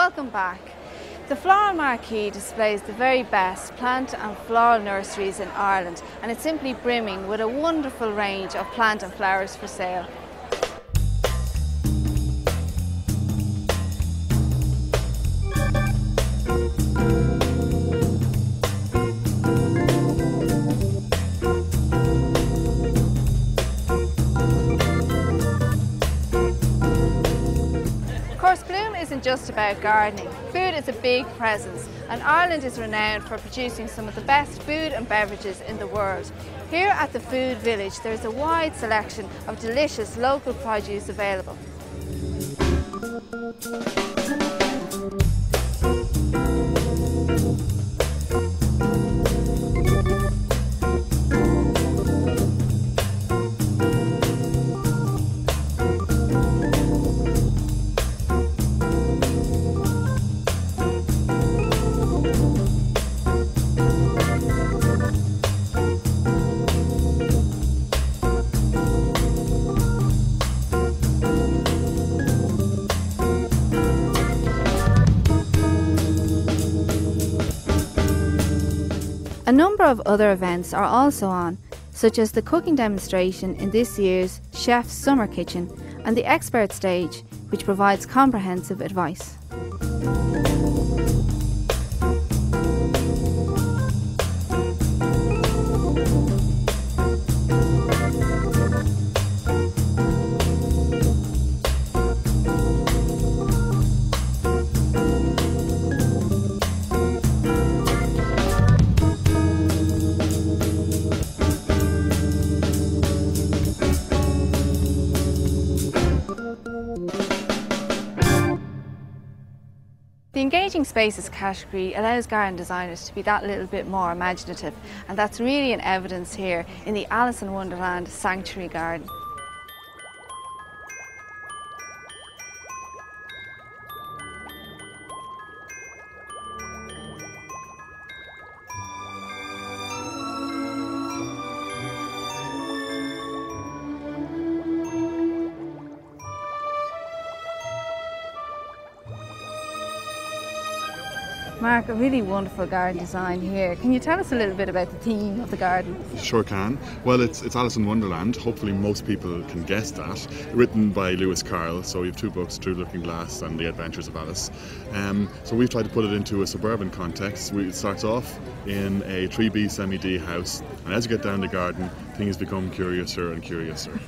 welcome back. The Floral Marquee displays the very best plant and floral nurseries in Ireland, and it's simply brimming with a wonderful range of plant and flowers for sale. Isn't just about gardening. Food is a big presence, and Ireland is renowned for producing some of the best food and beverages in the world. Here at the Food Village there is a wide selection of delicious local produce available. A number of other events are also on, such as the cooking demonstration in this year's Chef's Summer Kitchen and the Expert Stage, which provides comprehensive advice. The Engaging Spaces category allows garden designers to be that little bit more imaginative, and that's really in evidence here in the Alice in Wonderland Sanctuary Garden. Mark, a really wonderful garden design here. Can you tell us a little bit about the theme of the garden? Sure can. Well, it's Alice in Wonderland. Hopefully most people can guess that. Written by Lewis Carroll, so we have two books, Through the Looking Glass and The Adventures of Alice. So we've tried to put it into a suburban context. It starts off in a 3B semi-D house, and as you get down the garden, things become curiouser and curiouser.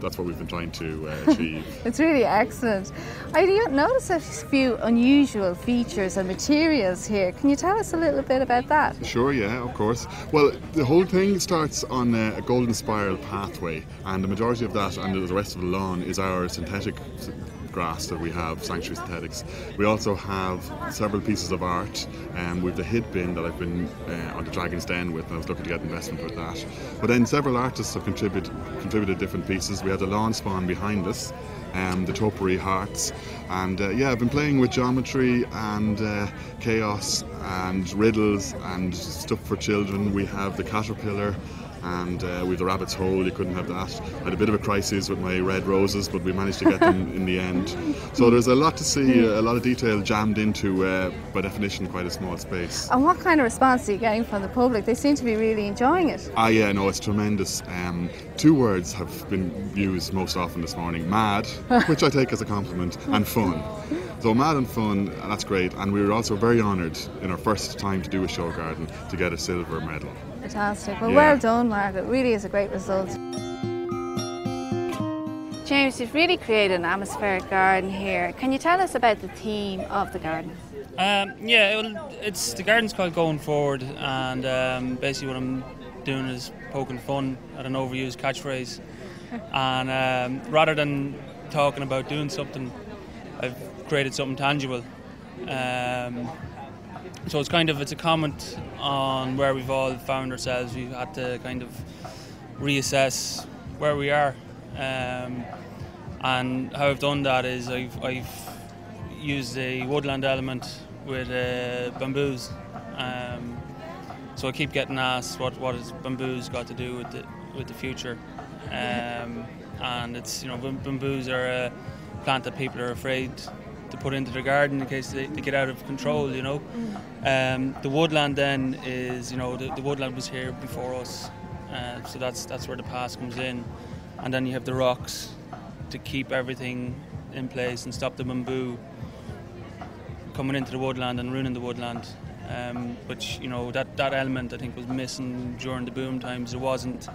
That's what we've been trying to achieve. It's really excellent. I noticed a few unusual features and materials here. Can you tell us a little bit about that? Sure, yeah, of course. Well, the whole thing starts on a golden spiral pathway, and the majority of that and the rest of the lawn is our synthetic grass that we have, Sanctuary Synthetics. We also have several pieces of art, with the hid bin that I've been on the Dragon's Den with, and I was looking to get investment with that. But then several artists have contributed different pieces. We have the lawn spawn behind us, the topiary hearts, and yeah, I've been playing with geometry and chaos and riddles and stuff for children. We have the caterpillar, and with the rabbit's hole, you couldn't have that. I had a bit of a crisis with my red roses, but we managed to get them in the end. So there's a lot to see, a lot of detail jammed into, by definition, quite a small space. And what kind of response are you getting from the public? They seem to be really enjoying it. Ah yeah, no, it's tremendous. Two words have been used most often this morning: mad, which I take as a compliment, and fun. So mad and fun, and that's great. And we were also very honoured in our first time to do a show garden to get a silver medal. Fantastic. Well, well done, Mark. It really is a great result. James, you've really created an atmospheric garden here. Can you tell us about the theme of the garden? The garden's called Going Forward, and basically what I'm doing is poking fun at an overused catchphrase. And rather than talking about doing something, I've created something tangible. So it's a comment on where we've all found ourselves. We've had to kind of reassess where we are, and how I've done that is I've used a woodland element with bamboos. So I keep getting asked what has bamboos got to do with the future, and it's bamboos are a plant that people are afraid to put into the garden in case they get out of control, you know. The woodland then is, you know, the woodland was here before us, so that's where the past comes in, and then you have the rocks to keep everything in place and stop the bamboo coming into the woodland and ruining the woodland. But you know, that element I think was missing during the boom times. There wasn't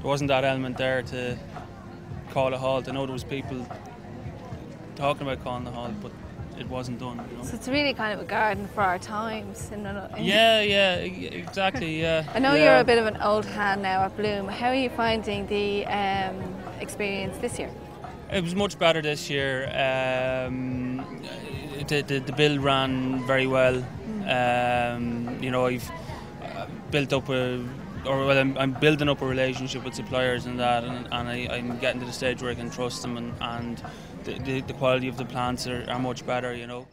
that element there to call a halt. I know there was people talking about calling a halt, but it wasn't done. You know? So it's really kind of a garden for our times. Yeah, exactly. Yeah. I know you're a bit of an old hand now at Bloom. How are you finding the experience this year? It was much better this year. The build ran very well. You know, I've built up I'm building up a relationship with suppliers and that, and I'm getting to the stage where I can trust them, and the quality of the plants are much better, you know.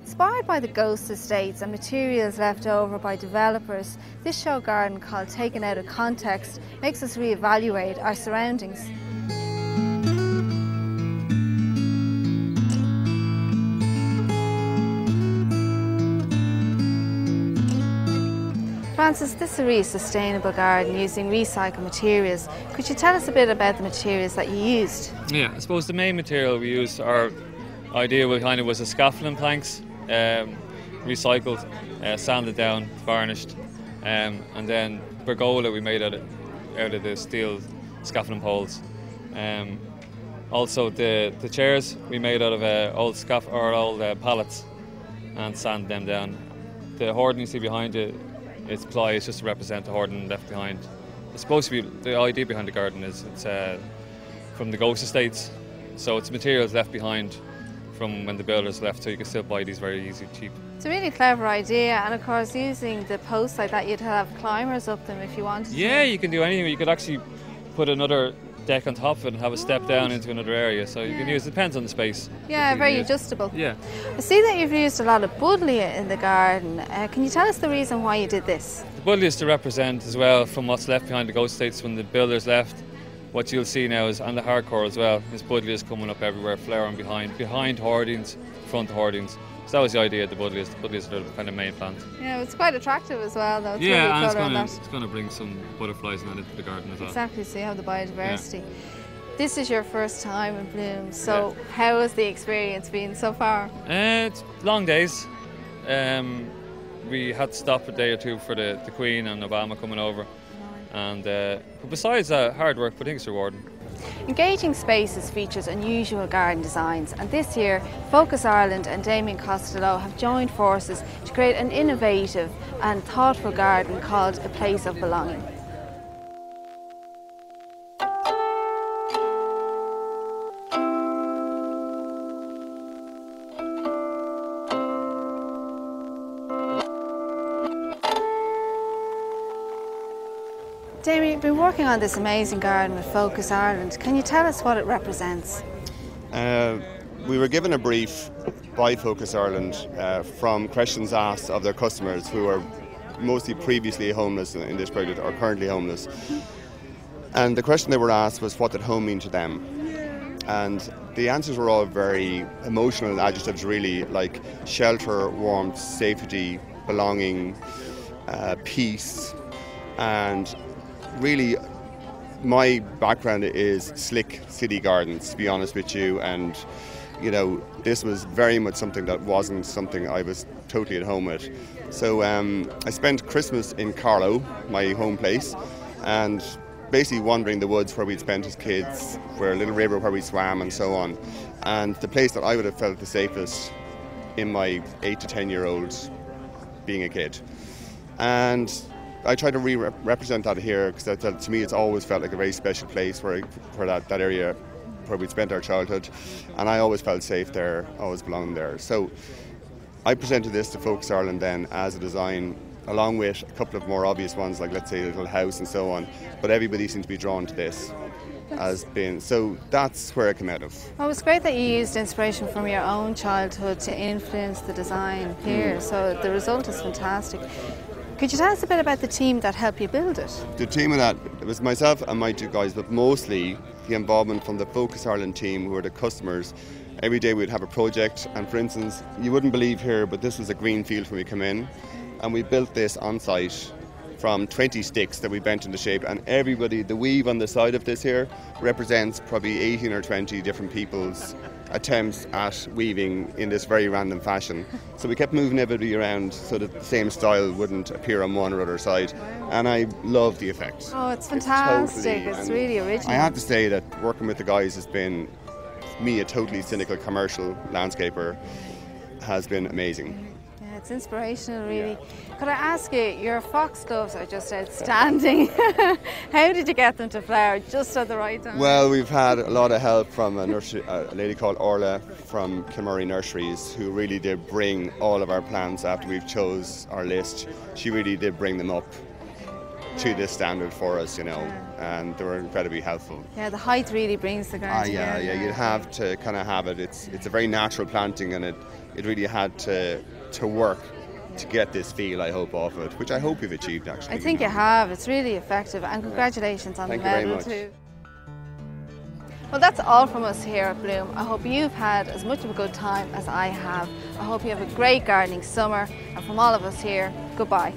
Inspired by the ghost estates and materials left over by developers, this show garden, called Taken Out of Context, makes us reevaluate our surroundings. Francis, this is a really sustainable garden using recycled materials. Could you tell us a bit about the materials that you used? Yeah, I suppose the main material we used, our idea was a scaffolding planks, recycled, sanded down, varnished, and then pergola we made out of the steel scaffolding poles. Also the chairs we made out of old pallets and sanded them down. The hoarding you see behind it, it's ply. It's just to represent the hoarding left behind. It's supposed to be, the idea behind the garden is it's from the ghost estates, so it's materials left behind from when the builders left, so you can still buy these very easy, cheap. It's a really clever idea, and of course using the posts like that, you'd have climbers up them if you wanted to. Yeah, you can do anything. You could actually put another deck on top of it and have a step down into another area, so you can use, it depends on the space. Yeah, very adjustable. Yeah. I see that you've used a lot of buddleia in the garden. Can you tell us the reason why you did this? The buddleia is to represent as well from what's left behind the ghost estates when the builders left. What you'll see now is, and the hardcore as well, is buddleias coming up everywhere, flowering behind hoardings, front hoardings. So that was the idea of the buddleias. The buddleias are the kind of main plant. Yeah, it's quite attractive as well, though. It's yeah, really and it's going to bring some butterflies and that into the garden as well. Exactly, so you have the biodiversity. Yeah. This is your first time in Bloom, so how has the experience been so far? It's long days. We had to stop a day or two for the Queen and Obama coming over. And but besides that, hard work, but I think it's rewarding. Engaging Spaces features unusual garden designs, and this year Focus Ireland and Damien Costello have joined forces to create an innovative and thoughtful garden called A Place of Belonging. Damien, you've been working on this amazing garden with Focus Ireland. Can you tell us what it represents? We were given a brief by Focus Ireland from questions asked of their customers who are mostly previously homeless in this project or currently homeless. And the question they were asked was, what did home mean to them? And the answers were all very emotional adjectives, really, like shelter, warmth, safety, belonging, peace. And really, my background is slick city gardens, to be honest with you, and you know, this was very much something that wasn't something I was totally at home with. So I spent Christmas in Carlow, my home place, and basically wandering the woods where we'd spent as kids, where a little river where we swam and so on, and the place that I would have felt the safest in my 8 to 10 year old being a kid. And I try to represent that here, because to me it's always felt like a very special place for that area where we spent our childhood, and I always felt safe there, always belonged there. So I presented this to Focus Ireland then as a design, along with a couple of more obvious ones, like let's say a little house and so on, but everybody seemed to be drawn to this as being, so that's where it came out of. Well, it was great that you used inspiration from your own childhood to influence the design here, so the result is fantastic. Could you tell us a bit about the team that helped you build it? The team of that, it was myself and my two guys, but mostly the involvement from the Focus Ireland team, who are the customers, Every day we'd have a project, and for instance, you wouldn't believe here, but this was a green field when we come in, and we built this on site from 20 sticks that we bent into shape, and everybody, the weave on the side of this here represents probably 18 or 20 different people's attempts at weaving in this very random fashion. So we kept moving everybody around so that the same style wouldn't appear on one or other side, and I love the effect. Oh, it's fantastic. It's really original. I have to say that working with the guys has been, me, a totally cynical commercial landscaper, has been amazing. Yeah, it's inspirational, really. Could I ask you, your foxgloves are just outstanding. How did you get them to flower just at the right time? Well, we've had a lot of help from a lady called Orla from Kilmurray Nurseries, who really did bring all of our plants after we've chose our list. She really did bring them up to this standard for us, you know, and they were incredibly helpful. Yeah, the height really brings the ground together. Yeah, you'd have to kind of have it. It's a very natural planting, and it really had to work to get this feel, I hope, off it, which I hope we've achieved, actually. I think you have. It's really effective, and congratulations on the medal too. Well, that's all from us here at Bloom. I hope you've had as much of a good time as I have. I hope you have a great gardening summer, and from all of us here, goodbye.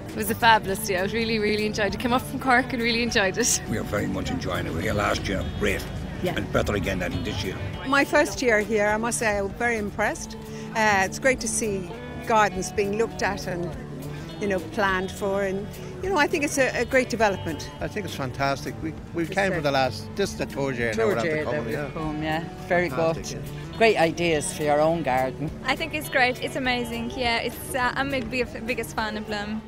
It was a fabulous day. I really, really enjoyed it. Came up from Cork and really enjoyed it. We are very much enjoying it. We were here last year, great, and better again than this year. My first year here, I must say, I was very impressed. It's great to see gardens being looked at and, you know, planned for, and, you know, I think it's a great development. I think it's fantastic. We came for this is the third year now we've come, very good. Yeah. Great ideas for your own garden. I think it's great. It's amazing. Yeah, I'm a biggest fan of Bloom.